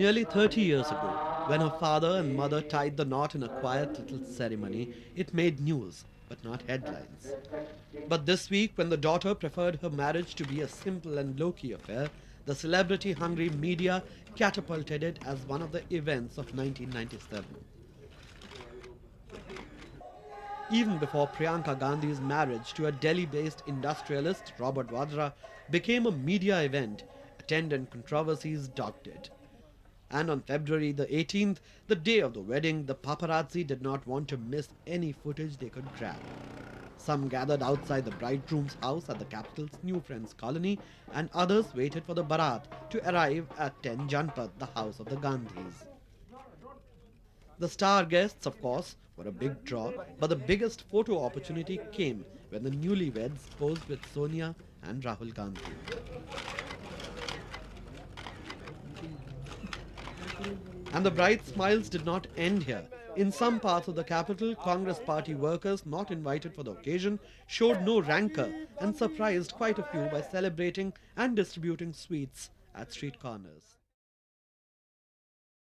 Nearly 30 years ago, when her father and mother tied the knot in a quiet little ceremony, it made news, but not headlines. But this week, when the daughter preferred her marriage to be a simple and low-key affair, the celebrity-hungry media catapulted it as one of the events of 1997. Even before Priyanka Gandhi's marriage to a Delhi-based industrialist, Robert Vadra, became a media event, attendant controversies dogged it. And on February the 18th, the day of the wedding, the paparazzi did not want to miss any footage they could grab. Some gathered outside the bridegroom's house at the capital's New Friends colony, and others waited for the barat to arrive at 10 Janpat, the house of the Gandhis. The star guests, of course, were a big draw, but the biggest photo opportunity came when the newlyweds posed with Sonia and Rahul Gandhi. And the bright smiles did not end here. In some parts of the capital, Congress party workers not invited for the occasion showed no rancor and surprised quite a few by celebrating and distributing sweets at street corners.